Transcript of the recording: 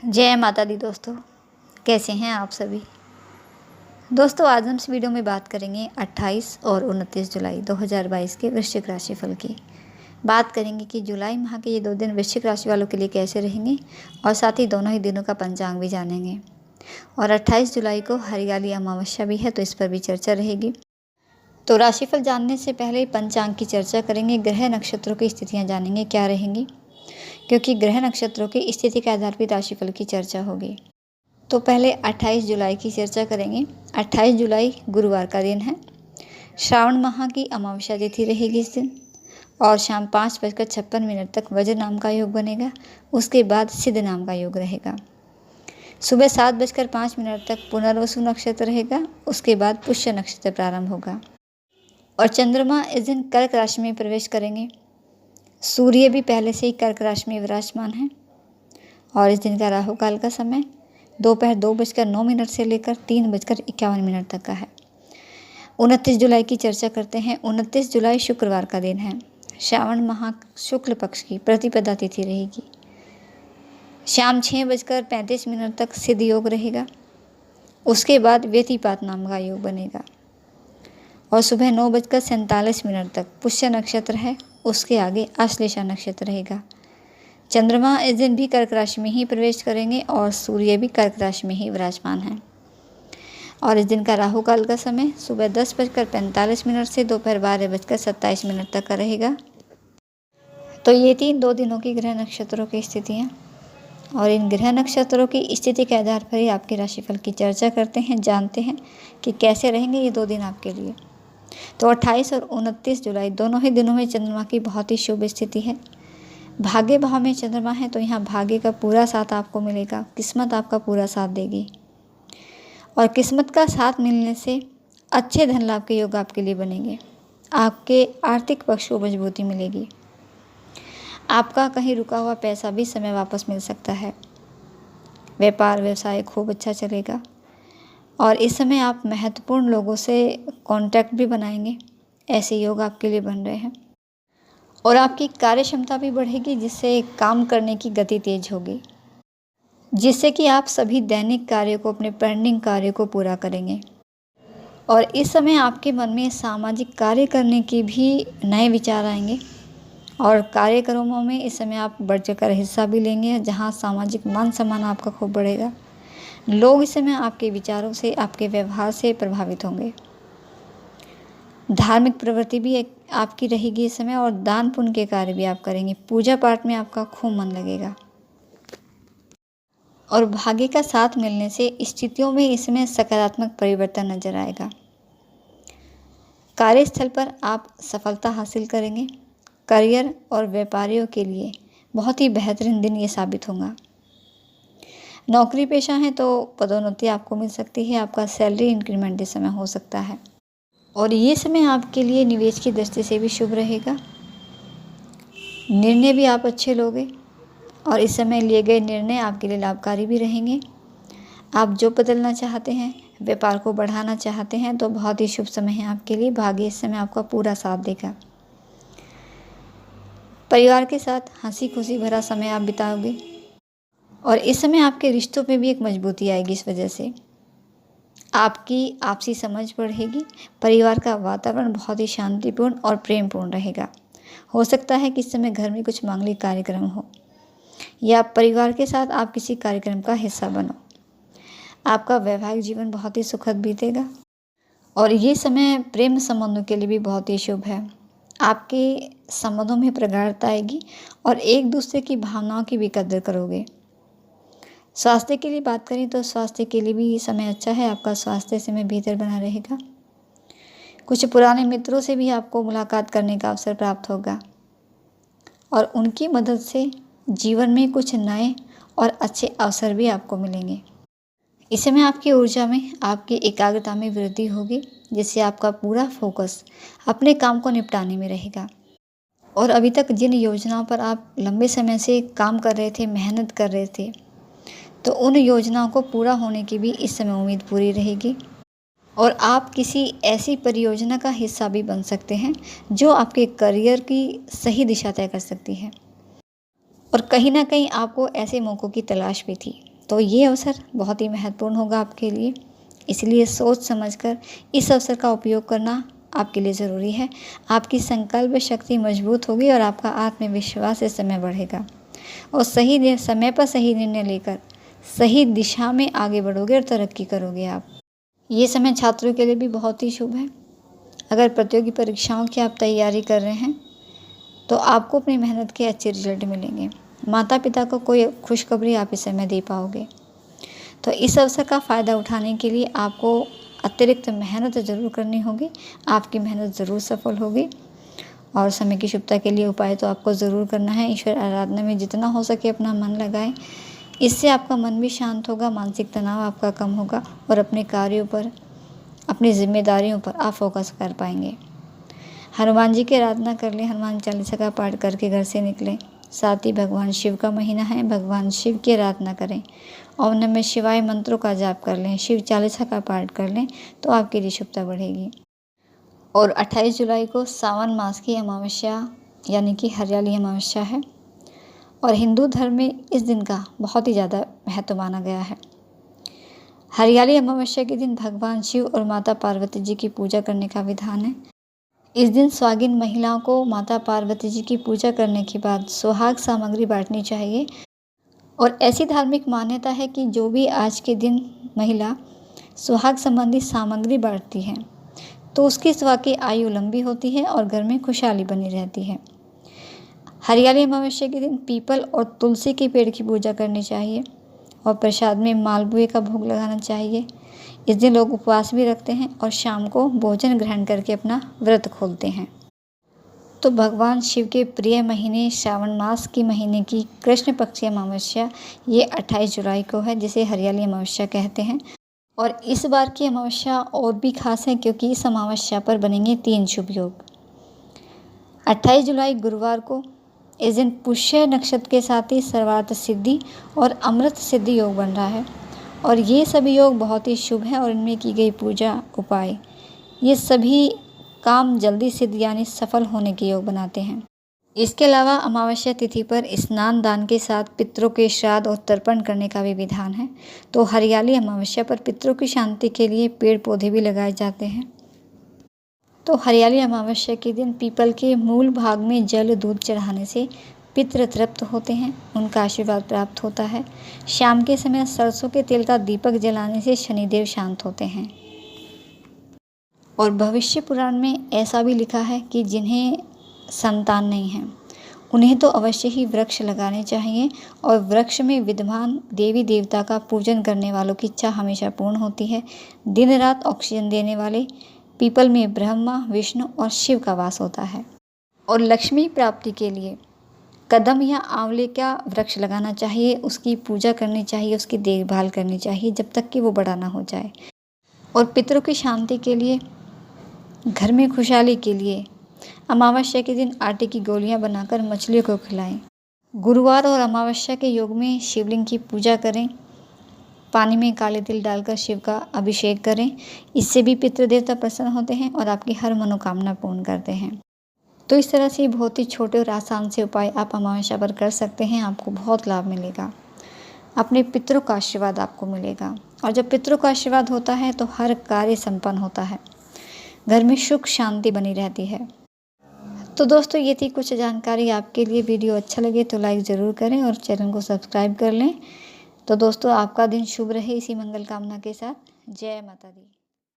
जय माता दी दोस्तों, कैसे हैं आप सभी। दोस्तों आज हम इस वीडियो में बात करेंगे 28 और 29 जुलाई 2022 के वृश्चिक राशिफल की। बात करेंगे कि जुलाई माह के ये 2 दिन वृश्चिक राशि वालों के लिए कैसे रहेंगे और साथ ही दोनों ही दिनों का पंचांग भी जानेंगे। और 28 जुलाई को हरियाली अमावस्या भी है, तो इस पर भी चर्चा रहेगी। तो राशिफल जानने से पहले पंचांग की चर्चा करेंगे, ग्रह नक्षत्रों की स्थितियाँ जानेंगे क्या रहेंगी, क्योंकि ग्रह नक्षत्रों की स्थिति के आधार पर राशिफल की चर्चा होगी। तो पहले 28 जुलाई की चर्चा करेंगे। 28 जुलाई गुरुवार का दिन है। श्रावण माह की अमावस्या तिथि रहेगी इस दिन और शाम 5:56 तक वज्र नाम का योग बनेगा। उसके बाद सिद्ध नाम का योग रहेगा। सुबह 7:05 तक पुनर्वसु नक्षत्र रहेगा। उसके बाद पुष्य नक्षत्र प्रारंभ होगा और चंद्रमा इस दिन कर्क राशि में प्रवेश करेंगे। सूर्य भी पहले से ही कर्क राशि में विराजमान है और इस दिन का राहु काल का समय दोपहर 2:09 से लेकर 3:51 तक का है। 29 जुलाई की चर्चा करते हैं। 29 जुलाई शुक्रवार का दिन है। श्रावण माह शुक्ल पक्ष की प्रतिपदा तिथि रहेगी। शाम 6:35 तक सिद्ध योग रहेगा। उसके बाद व्यतिपात नाम का योग बनेगा और सुबह 9:47 तक पुष्य नक्षत्र है। उसके आगे आश्लेषा नक्षत्र रहेगा। चंद्रमा इस दिन भी कर्क राशि में ही प्रवेश करेंगे और सूर्य भी कर्क राशि में ही विराजमान है और इस दिन का राहु काल का समय सुबह 10:45 से दोपहर 12:27 तक का रहेगा। तो ये 2 दिनों की ग्रह नक्षत्रों की स्थितियाँ और इन ग्रह नक्षत्रों की स्थिति के आधार पर ही आपके राशिफल की चर्चा करते हैं, जानते हैं कि कैसे रहेंगे ये 2 दिन आपके लिए। तो 28 और 29 जुलाई दोनों ही दिनों में चंद्रमा की बहुत ही शुभ स्थिति है। भाग्य भाव में चंद्रमा है तो यहाँ भाग्य का पूरा साथ आपको मिलेगा। किस्मत आपका पूरा साथ देगी और किस्मत का साथ मिलने से अच्छे धन लाभ के योग आपके लिए बनेंगे। आपके आर्थिक पक्ष को मजबूती मिलेगी। आपका कहीं रुका हुआ पैसा भी समय वापस मिल सकता है। व्यापार व्यवसाय खूब अच्छा चलेगा और इस समय आप महत्वपूर्ण लोगों से कांटेक्ट भी बनाएंगे। ऐसे योग आपके लिए बन रहे हैं और आपकी कार्य क्षमता भी बढ़ेगी, जिससे काम करने की गति तेज होगी, जिससे कि आप सभी दैनिक कार्यों को, अपने पेंडिंग कार्यों को पूरा करेंगे। और इस समय आपके मन में सामाजिक कार्य करने की भी नए विचार आएंगे और कार्यक्रमों में इस समय आप बढ़ चढ़कर हिस्सा भी लेंगे, जहां सामाजिक मान सम्मान आपका खूब बढ़ेगा। लोग इस समय आपके विचारों से, आपके व्यवहार से प्रभावित होंगे। धार्मिक प्रवृत्ति भी आपकी रहेगी इस समय और दान पुण्य के कार्य भी आप करेंगे। पूजा पाठ में आपका खूब मन लगेगा और भाग्य का साथ मिलने से स्थितियों में इस समय सकारात्मक परिवर्तन नजर आएगा। कार्यस्थल पर आप सफलता हासिल करेंगे। करियर और व्यापारियों के लिए बहुत ही बेहतरीन दिन ये साबित होगा। नौकरी पेशा है तो पदोन्नति आपको मिल सकती है। आपका सैलरी इंक्रीमेंट इस समय हो सकता है और ये समय आपके लिए निवेश की दृष्टि से भी शुभ रहेगा। निर्णय भी आप अच्छे लोगे और इस समय लिए गए निर्णय आपके लिए लाभकारी भी रहेंगे। आप जो बदलना चाहते हैं, व्यापार को बढ़ाना चाहते हैं, तो बहुत ही शुभ समय है आपके लिए। भाग्य इस समय आपका पूरा साथ देगा। परिवार के साथ हंसी खुशी भरा समय आप बिताओगे और इस समय आपके रिश्तों में भी एक मजबूती आएगी। इस वजह से आपकी आपसी समझ बढ़ेगी। परिवार का वातावरण बहुत ही शांतिपूर्ण और प्रेमपूर्ण रहेगा। हो सकता है कि इस समय घर में कुछ मांगलिक कार्यक्रम हो या परिवार के साथ आप किसी कार्यक्रम का हिस्सा बनो। आपका वैवाहिक जीवन बहुत ही सुखद बीतेगा और ये समय प्रेम संबंधों के लिए भी बहुत ही शुभ है। आपके संबंधों में प्रगाढ़ता आएगी और एक दूसरे की भावनाओं की भी कदर करोगे। स्वास्थ्य के लिए बात करें तो स्वास्थ्य के लिए भी ये समय अच्छा है। आपका स्वास्थ्य समय बेहतर बना रहेगा। कुछ पुराने मित्रों से भी आपको मुलाकात करने का अवसर प्राप्त होगा और उनकी मदद से जीवन में कुछ नए और अच्छे अवसर भी आपको मिलेंगे। इस समय आपकी ऊर्जा में, आपकी एकाग्रता में वृद्धि होगी, जिससे आपका पूरा फोकस अपने काम को निपटाने में रहेगा। और अभी तक जिन योजनाओं पर आप लंबे समय से काम कर रहे थे, मेहनत कर रहे थे, तो उन योजनाओं को पूरा होने की भी इस समय उम्मीद पूरी रहेगी और आप किसी ऐसी परियोजना का हिस्सा भी बन सकते हैं जो आपके करियर की सही दिशा तय कर सकती है। और कहीं ना कहीं आपको ऐसे मौक़ों की तलाश भी थी। तो ये अवसर बहुत ही महत्वपूर्ण होगा आपके लिए, इसलिए सोच समझकर इस अवसर का उपयोग करना आपके लिए ज़रूरी है। आपकी संकल्प शक्ति मजबूत होगी और आपका आत्मविश्वास इस समय बढ़ेगा और सही समय पर सही निर्णय लेकर सही दिशा में आगे बढ़ोगे और तरक्की करोगे आप। ये समय छात्रों के लिए भी बहुत ही शुभ है। अगर प्रतियोगी परीक्षाओं की आप तैयारी कर रहे हैं तो आपको अपनी मेहनत के अच्छे रिजल्ट मिलेंगे। माता पिता को कोई खुशखबरी आप इस समय दे पाओगे। तो इस अवसर का फ़ायदा उठाने के लिए आपको अतिरिक्त मेहनत ज़रूर करनी होगी। आपकी मेहनत ज़रूर सफल होगी और समय की शुभता के लिए उपाय तो आपको ज़रूर करना है। ईश्वर आराधना में जितना हो सके अपना मन लगाएं। इससे आपका मन भी शांत होगा, मानसिक तनाव आपका कम होगा और अपने कार्यों पर, अपनी जिम्मेदारियों पर आप फोकस कर पाएंगे। हनुमान जी की आराधना कर लें, हनुमान चालीसा का पाठ करके घर से निकलें। साथ ही भगवान शिव का महीना है, भगवान शिव की आराधना करें। ओम नमः शिवाय मंत्रों का जाप कर लें, शिव चालीसा का पाठ कर लें तो आपके लिए शुभता बढ़ेगी। और 28 जुलाई को सावन मास की अमावस्या यानी कि हरियाली अमावस्या है और हिंदू धर्म में इस दिन का बहुत ही ज़्यादा महत्व माना गया है। हरियाली अमावस्या के दिन भगवान शिव और माता पार्वती जी की पूजा करने का विधान है। इस दिन सुहागिन महिलाओं को माता पार्वती जी की पूजा करने के बाद सुहाग सामग्री बांटनी चाहिए और ऐसी धार्मिक मान्यता है कि जो भी आज के दिन महिला सुहाग संबंधी सामग्री बांटती है तो उसकी सुहाग की आयु लंबी होती है और घर में खुशहाली बनी रहती है। हरियाली अमावस्या के दिन पीपल और तुलसी के पेड़ की पूजा करनी चाहिए और प्रसाद में मालपुए का भोग लगाना चाहिए। इस दिन लोग उपवास भी रखते हैं और शाम को भोजन ग्रहण करके अपना व्रत खोलते हैं। तो भगवान शिव के प्रिय महीने श्रावण मास की महीने की कृष्ण पक्ष की अमावस्या ये 28 जुलाई को है, जिसे हरियाली अमावस्या कहते हैं। और इस बार की अमावस्या और भी खास है क्योंकि इस अमावस्या पर बनेंगे 3 शुभ योग। 28 जुलाई गुरुवार को इस दिन पुष्य नक्षत्र के साथ ही सर्वार्थ सिद्धि और अमृत सिद्धि योग बन रहा है और ये सभी योग बहुत ही शुभ हैं और इनमें की गई पूजा उपाय ये सभी काम जल्दी सिद्ध यानी सफल होने के योग बनाते हैं। इसके अलावा अमावस्या तिथि पर स्नान दान के साथ पितरों के श्राद्ध और तर्पण करने का भी विधान है। तो हरियाली अमावस्या पर पितरों की शांति के लिए पेड़ पौधे भी लगाए जाते हैं। तो हरियाली अमावस्या के दिन पीपल के मूल भाग में जल दूध चढ़ाने से पितृ तृप्त होते हैं, उनका आशीर्वाद प्राप्त होता है। शाम के समय सरसों के तेल का दीपक जलाने से शनिदेव शांत होते हैं। और भविष्य पुराण में ऐसा भी लिखा है कि जिन्हें संतान नहीं है उन्हें तो अवश्य ही वृक्ष लगाने चाहिए और वृक्ष में विद्यमान देवी देवता का पूजन करने वालों की इच्छा हमेशा पूर्ण होती है। दिन रात ऑक्सीजन देने वाले पीपल में ब्रह्मा, विष्णु और शिव का वास होता है। और लक्ष्मी प्राप्ति के लिए कदम या आंवले का वृक्ष लगाना चाहिए, उसकी पूजा करनी चाहिए, उसकी देखभाल करनी चाहिए जब तक कि वो बड़ा ना हो जाए। और पितरों की शांति के लिए, घर में खुशहाली के लिए अमावस्या के दिन आटे की गोलियां बनाकर मछलियों को खिलाएं। गुरुवार और अमावस्या के योग में शिवलिंग की पूजा करें। पानी में काले तिल डालकर शिव का अभिषेक करें। इससे भी पितृदेवता प्रसन्न होते हैं और आपकी हर मनोकामना पूर्ण करते हैं। तो इस तरह से बहुत ही छोटे और आसान से उपाय आप अमावस्या पर कर सकते हैं, आपको बहुत लाभ मिलेगा। अपने पितरों का आशीर्वाद आपको मिलेगा और जब पितरों का आशीर्वाद होता है तो हर कार्य संपन्न होता है, घर में सुख शांति बनी रहती है। तो दोस्तों ये थी कुछ जानकारी आपके लिए। वीडियो अच्छा लगे तो लाइक ज़रूर करें और चैनल को सब्सक्राइब कर लें। तो दोस्तों आपका दिन शुभ रहे इसी मंगल कामना के साथ। जय माता दी।